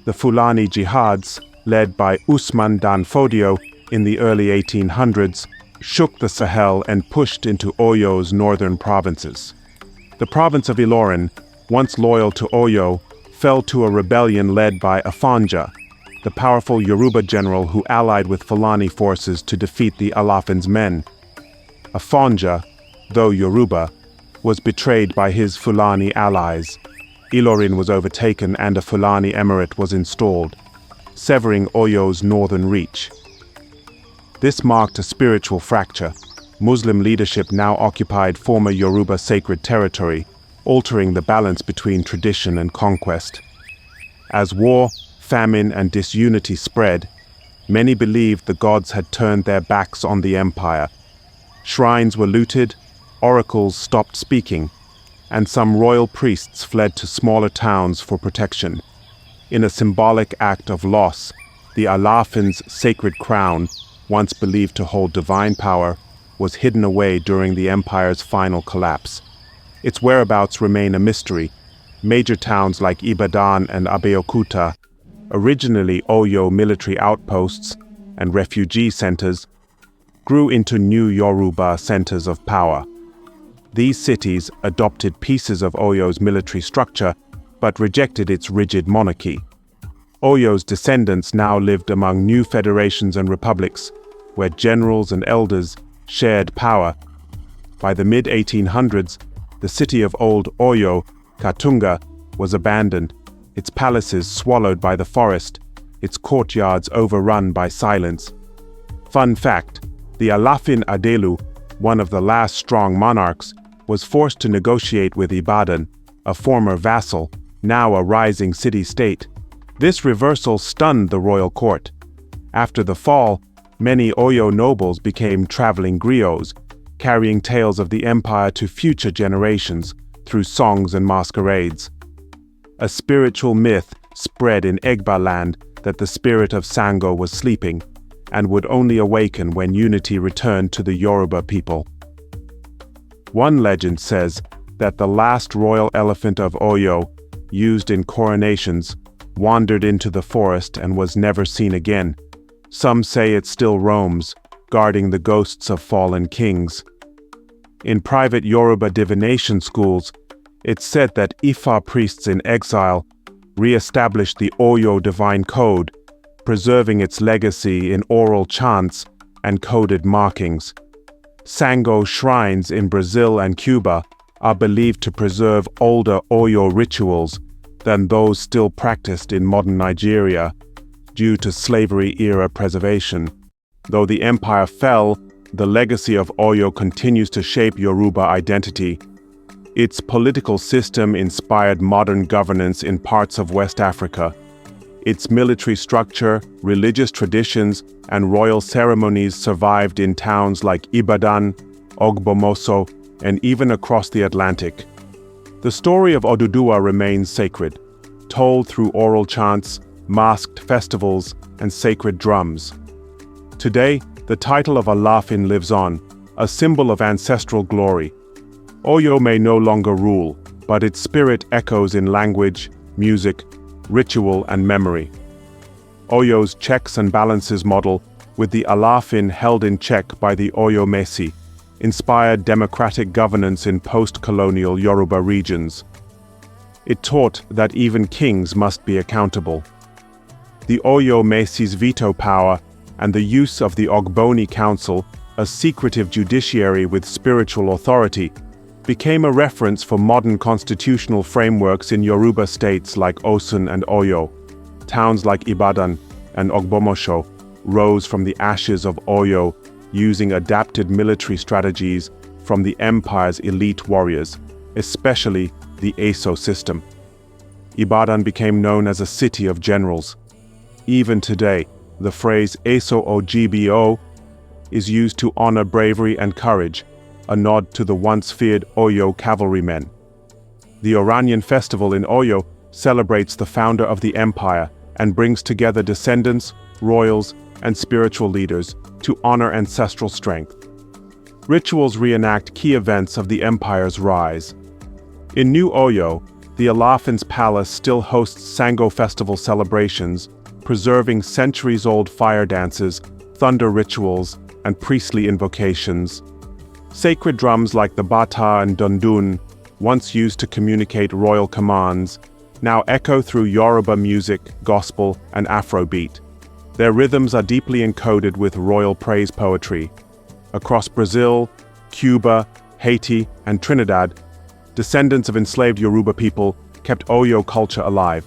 The Fulani jihads, led by Usman Dan Fodio in the early 1800s, shook the Sahel and pushed into Oyo's northern provinces. The province of Ilorin, once loyal to Oyo, fell to a rebellion led by Afanja, the powerful Yoruba general who allied with Fulani forces to defeat the Alaafin's men. Afanja, though Yoruba, was betrayed by his Fulani allies. Ilorin was overtaken and a Fulani emirate was installed, severing Oyo's northern reach. This marked a spiritual fracture. Muslim leadership now occupied former Yoruba sacred territory, altering the balance between tradition and conquest. As war, famine, and disunity spread, many believed the gods had turned their backs on the empire. Shrines were looted, oracles stopped speaking, and some royal priests fled to smaller towns for protection. In a symbolic act of loss, the Alaafin's sacred crown, once believed to hold divine power, was hidden away during the empire's final collapse. Its whereabouts remain a mystery. Major towns like Ibadan and Abeokuta, originally Oyo military outposts and refugee centers, grew into new Yoruba centers of power. These cities adopted pieces of Oyo's military structure, but rejected its rigid monarchy. Oyo's descendants now lived among new federations and republics, where generals and elders shared power. By the mid-1800s, the city of Old Oyo, Katunga, was abandoned, its palaces swallowed by the forest, its courtyards overrun by silence. Fun fact, the Alaafin Adelu, one of the last strong monarchs, was forced to negotiate with Ibadan, a former vassal, now a rising city-state. This reversal stunned the royal court. After the fall, many Oyo nobles became traveling griots, carrying tales of the empire to future generations through songs and masquerades. A spiritual myth spread in Egba land that the spirit of Sango was sleeping and would only awaken when unity returned to the Yoruba people. One legend says that the last royal elephant of Oyo, used in coronations, wandered into the forest and was never seen again. Some say it still roams, guarding the ghosts of fallen kings. In private Yoruba divination schools, it's said that Ifa priests in exile re-established the Oyo divine code, preserving its legacy in oral chants and coded markings. Sango shrines in Brazil and Cuba are believed to preserve older Oyo rituals than those still practiced in modern Nigeria due to slavery-era preservation. Though the empire fell, the legacy of Oyo continues to shape Yoruba identity. Its political system inspired modern governance in parts of West Africa. Its military structure, religious traditions, and royal ceremonies survived in towns like Ibadan, Ogbomoso, and even across the Atlantic. The story of Oduduwa remains sacred, told through oral chants, masked festivals, and sacred drums. Today, the title of Alaafin lives on, a symbol of ancestral glory. Oyo may no longer rule, but its spirit echoes in language, music, ritual, and memory. Oyo's checks and balances model, with the Alaafin held in check by the Oyo Mesi, inspired democratic governance in post-colonial Yoruba regions. It taught that even kings must be accountable. The Oyo Mesi's veto power and the use of the Ogboni Council, a secretive judiciary with spiritual authority, became a reference for modern constitutional frameworks in Yoruba states like Osun and Oyo. Towns like Ibadan and Ogbomosho rose from the ashes of Oyo, using adapted military strategies from the empire's elite warriors, especially the Eso system. Ibadan became known as a city of generals. Even today, the phrase Eso Ogbo is used to honor bravery and courage, a nod to the once feared Oyo cavalrymen. The Oranyan festival in Oyo celebrates the founder of the empire and brings together descendants, royals, and spiritual leaders to honor ancestral strength. Rituals reenact key events of the empire's rise. In New Oyo, the Alaafin's palace still hosts Sango festival celebrations, preserving centuries-old fire dances, thunder rituals, and priestly invocations. Sacred drums like the bata and dundun, once used to communicate royal commands, now echo through Yoruba music, gospel, and Afrobeat. Their rhythms are deeply encoded with royal praise poetry. Across Brazil, Cuba, Haiti, and Trinidad, descendants of enslaved Yoruba people kept Oyo culture alive.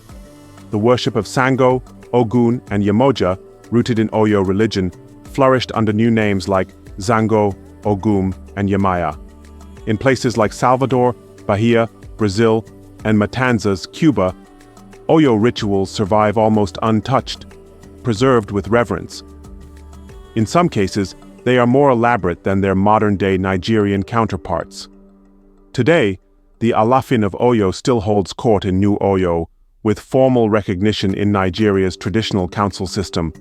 The worship of Sango, Ogun, and Yemoja, rooted in Oyo religion, flourished under new names like Zango, Ogum, and Yemaya. In places like Salvador, Bahia, Brazil, and Matanzas, Cuba, Oyo rituals survive almost untouched, preserved with reverence. In some cases, they are more elaborate than their modern-day Nigerian counterparts. Today, the Alaafin of Oyo still holds court in New Oyo, with formal recognition in Nigeria's traditional council system.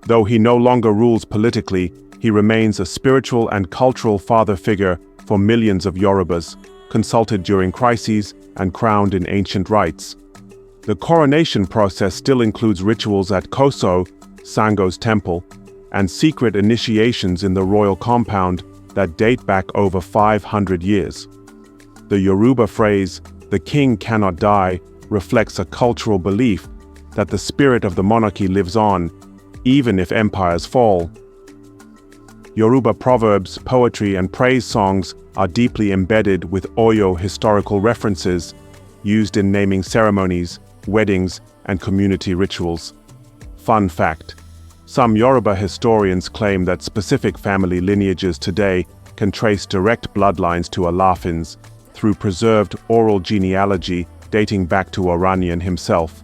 Though he no longer rules politically, he remains a spiritual and cultural father figure for millions of Yorubas, consulted during crises and crowned in ancient rites. The coronation process still includes rituals at Koso, Sango's temple, and secret initiations in the royal compound that date back over 500 years. The Yoruba phrase, "the king cannot die," reflects a cultural belief that the spirit of the monarchy lives on, even if empires fall. Yoruba proverbs, poetry, and praise songs are deeply embedded with Oyo historical references, used in naming ceremonies, weddings, and community rituals. Fun fact: some Yoruba historians claim that specific family lineages today can trace direct bloodlines to Alaafins through preserved oral genealogy dating back to Oranyan himself.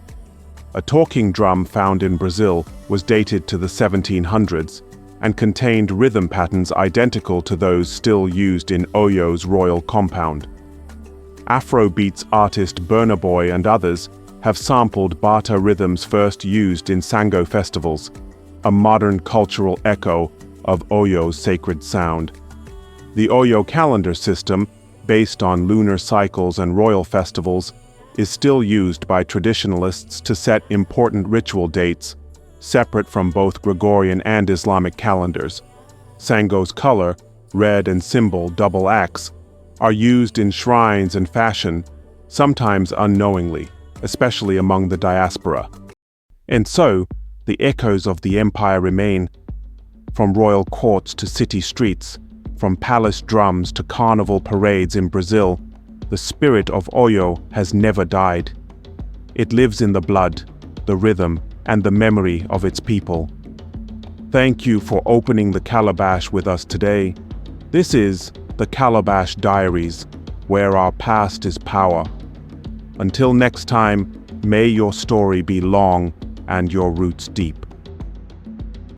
A talking drum found in Brazil was dated to the 1700s and contained rhythm patterns identical to those still used in Oyo's royal compound. Afrobeats artist Burna Boy and others have sampled Bata rhythms first used in Sango festivals, a modern cultural echo of Oyo's sacred sound. The Oyo calendar system, based on lunar cycles and royal festivals, is still used by traditionalists to set important ritual dates, separate from both Gregorian and Islamic calendars. Sango's color, red and symbol double axe, are used in shrines and fashion, sometimes unknowingly, especially among the diaspora. And so, the echoes of the empire remain, from royal courts to city streets, from palace drums to carnival parades in Brazil. The spirit of Oyo has never died. It lives in the blood, the rhythm, and the memory of its people. Thank you for opening the Calabash with us today. This is the Calabash Diaries, where our past is power. Until next time, may your story be long and your roots deep.